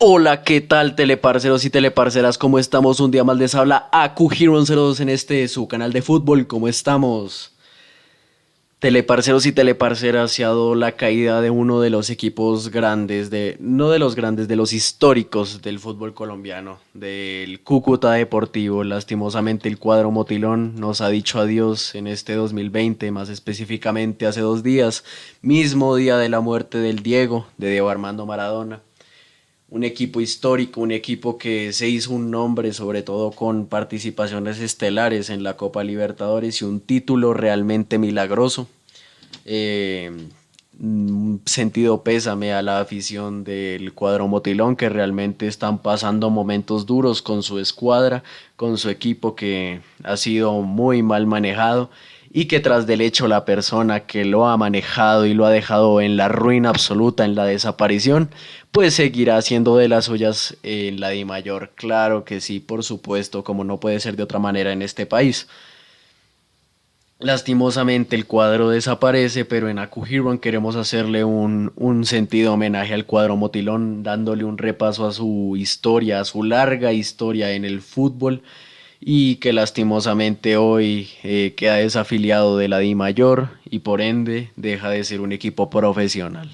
Hola, ¿qué tal teleparceros y teleparceras? ¿Cómo estamos? Un día más les habla Aku Hero 02 en su canal de fútbol. ¿Cómo estamos? Teleparceros y teleparceras, se ha dado la caída de uno de los equipos grandes, no de los grandes, de los históricos del fútbol colombiano, del Cúcuta Deportivo. Lastimosamente el cuadro Motilón nos ha dicho adiós en este 2020, más específicamente hace 2 días, mismo día de la muerte de Diego Armando Maradona. Un equipo histórico, un equipo que se hizo un nombre sobre todo con participaciones estelares en la Copa Libertadores y un título realmente milagroso. Eh, un sentido pésame a la afición del cuadro Motilón, que realmente están pasando momentos duros con su escuadra, con su equipo que ha sido muy mal manejado y que tras del hecho la persona que lo ha manejado y lo ha dejado en la ruina absoluta, en la desaparición, pues seguirá haciendo de las suyas en la Di Mayor. Claro que sí, por supuesto, como no puede ser de otra manera en este país. Lastimosamente el cuadro desaparece, pero en Akuhiron queremos hacerle un sentido homenaje al cuadro Motilón, dándole un repaso a su historia, a su larga historia en el fútbol y que lastimosamente hoy queda desafiliado de la Di Mayor y por ende deja de ser un equipo profesional.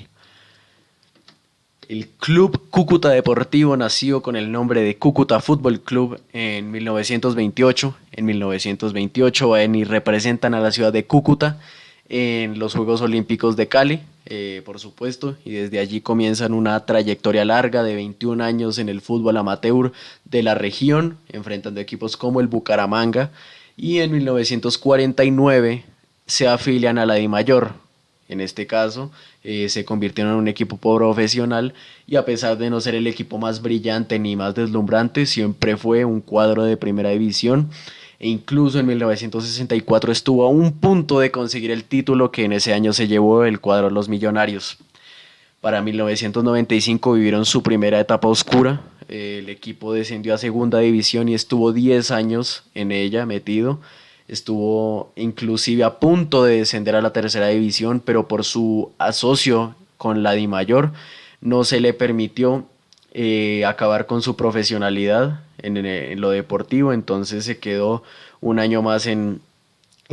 El Club Cúcuta Deportivo nació con el nombre de Cúcuta Fútbol Club en 1928. En 1928 van y representan a la ciudad de Cúcuta en los Juegos Olímpicos de Cali, por supuesto, y desde allí comienzan una trayectoria larga de 21 años en el fútbol amateur de la región, enfrentando equipos como el Bucaramanga, y en 1949 se afilian a la DIMAYOR. En este caso, se convirtieron en un equipo profesional y a pesar de no ser el equipo más brillante ni más deslumbrante, siempre fue un cuadro de primera división e incluso en 1964 estuvo a un punto de conseguir el título que en ese año se llevó el cuadro Los Millonarios. Para 1995 vivieron su primera etapa oscura. El equipo descendió a segunda división y estuvo 10 años en ella metido. Estuvo inclusive a punto de descender a la tercera división, pero por su asocio con la DIMAYOR no se le permitió acabar con su profesionalidad en lo deportivo, entonces se quedó un año más en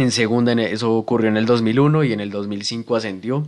segunda, eso ocurrió en el 2001 y en el 2005 ascendió.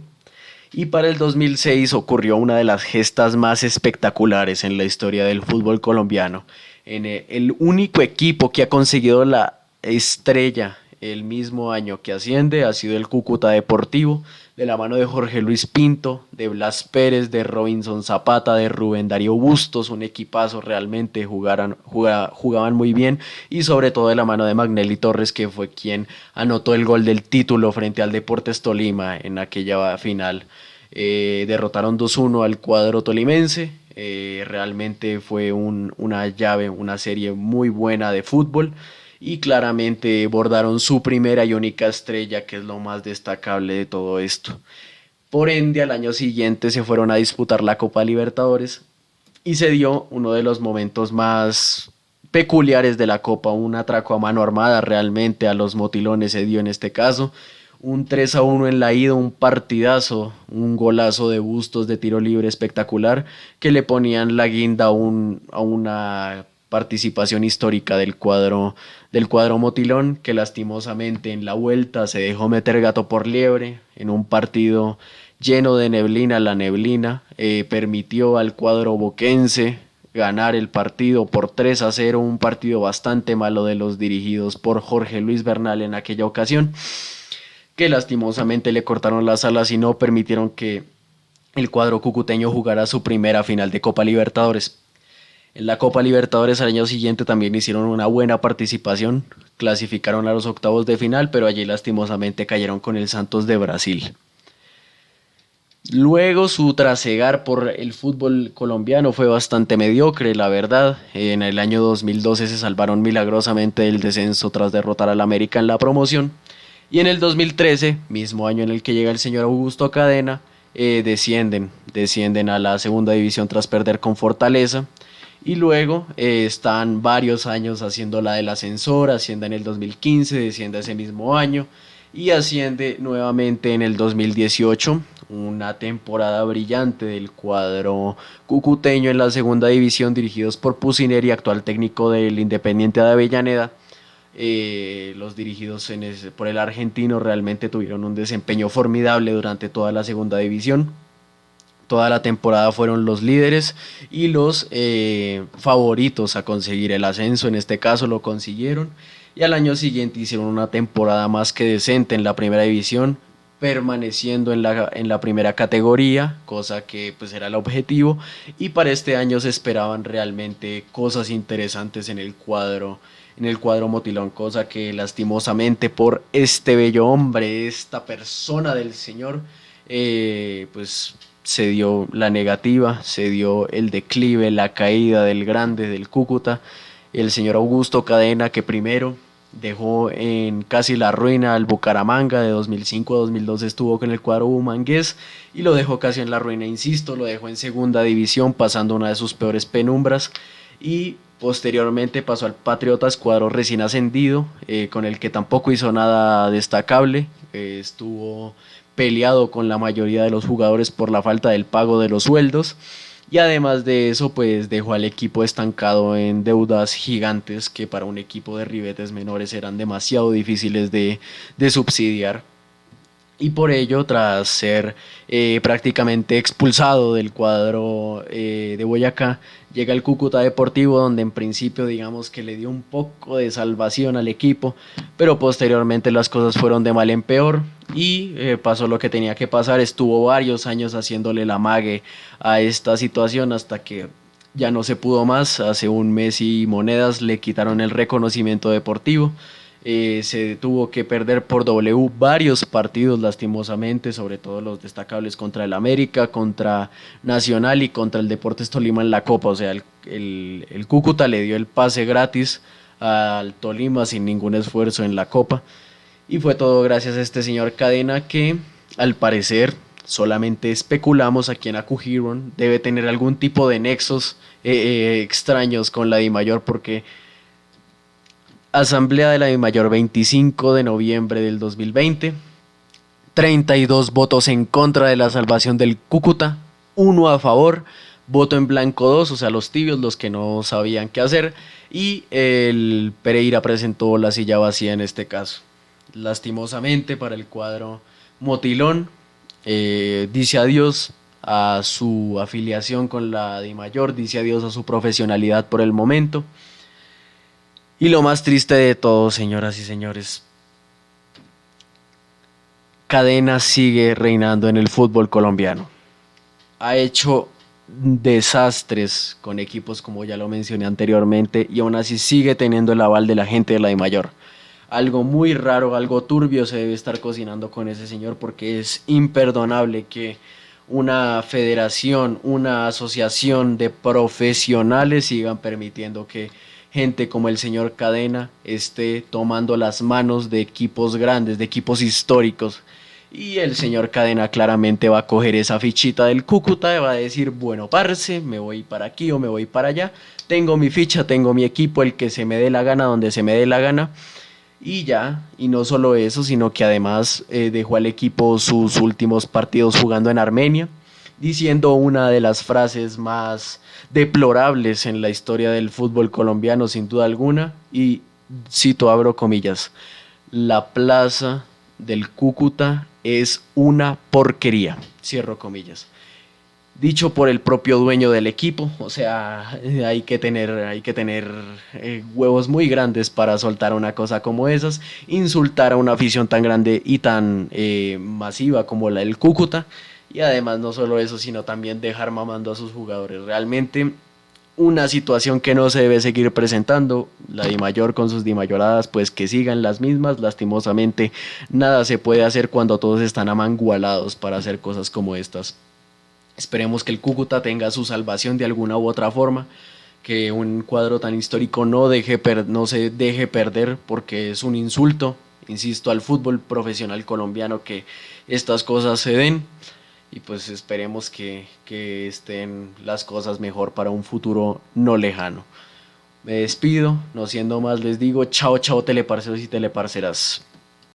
Y para el 2006 ocurrió una de las gestas más espectaculares en la historia del fútbol colombiano. El único equipo que ha conseguido la estrella el mismo año que asciende ha sido el Cúcuta Deportivo, de la mano de Jorge Luis Pinto, de Blas Pérez, de Robinson Zapata, de Rubén Darío Bustos, un equipazo realmente, jugaban muy bien y sobre todo de la mano de Magnelli Torres, que fue quien anotó el gol del título frente al Deportes Tolima en aquella final. Derrotaron 2-1 al cuadro tolimense. Realmente fue una llave, una serie muy buena de fútbol y claramente bordaron su primera y única estrella, que es lo más destacable de todo esto. Por ende, al año siguiente se fueron a disputar la Copa Libertadores y se dio uno de los momentos más peculiares de la Copa, un atraco a mano armada realmente a los motilones se dio en este caso. Un 3-1 en la ida, un partidazo, un golazo de Bustos de tiro libre espectacular que le ponían la guinda a una participación histórica del cuadro Motilón, que lastimosamente en la vuelta se dejó meter gato por liebre en un partido lleno de neblina. La neblina permitió al cuadro boquense ganar el partido por 3-0, un partido bastante malo de los dirigidos por Jorge Luis Bernal en aquella ocasión, que lastimosamente le cortaron las alas y no permitieron que el cuadro cucuteño jugara su primera final de Copa Libertadores. En la Copa Libertadores al año siguiente también hicieron una buena participación, clasificaron a los octavos de final, pero allí lastimosamente cayeron con el Santos de Brasil. Luego su trasegar por el fútbol colombiano fue bastante mediocre, la verdad. En el año 2012 se salvaron milagrosamente del descenso tras derrotar al América en la promoción. Y en el 2013, mismo año en el que llega el señor Augusto Cadena, descienden a la segunda división tras perder con Fortaleza. Y luego están varios años haciendo la del ascensor, asciende en el 2015, desciende ese mismo año y asciende nuevamente en el 2018, una temporada brillante del cuadro cucuteño en la segunda división, dirigidos por Pusineri, actual técnico del Independiente de Avellaneda. Los dirigidos por el argentino realmente tuvieron un desempeño formidable durante toda la segunda división. Toda la temporada fueron los líderes y los favoritos a conseguir el ascenso. En este caso lo consiguieron y al año siguiente hicieron una temporada más que decente en la primera división, permaneciendo en la primera categoría, cosa que pues era el objetivo, y para este año se esperaban realmente cosas interesantes en el cuadro motilón, cosa que lastimosamente por este bello hombre, esta persona del señor, pues se dio la negativa, se dio el declive, la caída del grande del Cúcuta, el señor Augusto Cadena, que primero dejó en casi la ruina al Bucaramanga. De 2005 a 2012 estuvo con el cuadro bumangués y lo dejó casi en la ruina, insisto, lo dejó en segunda división, pasando una de sus peores penumbras, y posteriormente pasó al Patriotas, cuadro recién ascendido, con el que tampoco hizo nada destacable. Estuvo peleado con la mayoría de los jugadores por la falta del pago de los sueldos, y además de eso pues dejó al equipo estancado en deudas gigantes que para un equipo de ribetes menores eran demasiado difíciles de subsidiar. Y por ello, tras ser prácticamente expulsado del cuadro de Boyacá, llega el Cúcuta Deportivo, donde en principio digamos que le dio un poco de salvación al equipo, pero posteriormente las cosas fueron de mal en peor y pasó lo que tenía que pasar. Estuvo varios años haciéndole la mague a esta situación hasta que ya no se pudo más. Hace un mes y monedas le quitaron el reconocimiento deportivo. Se tuvo que perder por W varios partidos lastimosamente, sobre todo los destacables contra el América, contra Nacional y contra el Deportes Tolima en la Copa. O sea, el Cúcuta le dio el pase gratis al Tolima sin ningún esfuerzo en la Copa. Y fue todo gracias a este señor Cadena, que al parecer, solamente especulamos aquí en Acujiron, debe tener algún tipo de nexos extraños con la DIMAYOR, porque Asamblea de la DIMAYOR 25 de noviembre del 2020, 32 votos en contra de la salvación del Cúcuta, 1 a favor, voto en blanco 2, o sea, los tibios, los que no sabían qué hacer, y el Pereira presentó la silla vacía en este caso. Lastimosamente para el cuadro motilón, dice adiós a su afiliación con la DIMAYOR, dice adiós a su profesionalidad por el momento. Y lo más triste de todo, señoras y señores, Cadena sigue reinando en el fútbol colombiano. Ha hecho desastres con equipos como ya lo mencioné anteriormente, y aún así sigue teniendo el aval de la gente de la DIMAYOR. Algo muy raro, algo turbio se debe estar cocinando con ese señor, porque es imperdonable que una federación, una asociación de profesionales sigan permitiendo que gente como el señor Cadena esté tomando las manos de equipos grandes, de equipos históricos. Y el señor Cadena claramente va a coger esa fichita del Cúcuta y va a decir, bueno, parce, me voy para aquí o me voy para allá, tengo mi ficha, tengo mi equipo, el que se me dé la gana, donde se me dé la gana. Y ya, y no solo eso, sino que además dejó al equipo sus últimos partidos jugando en Armenia, diciendo una de las frases más deplorables en la historia del fútbol colombiano, sin duda alguna, y cito, abro comillas: la plaza del Cúcuta es una porquería, cierro comillas. Dicho por el propio dueño del equipo. O sea, hay que tener huevos muy grandes para soltar una cosa como esas, insultar a una afición tan grande y tan masiva como la del Cúcuta, y además no solo eso, sino también dejar mamando a sus jugadores. Realmente una situación que no se debe seguir presentando. La DIMAYOR con sus DIMAYORadas, pues que sigan las mismas. Lastimosamente nada se puede hacer cuando todos están amangualados para hacer cosas como estas. Esperemos que el Cúcuta tenga su salvación de alguna u otra forma, que un cuadro tan histórico no se deje perder, porque es un insulto, insisto, al fútbol profesional colombiano que estas cosas se den. Y pues esperemos que estén las cosas mejor para un futuro no lejano. Me despido, no siendo más, les digo chao, chao, teleparceros y teleparceras.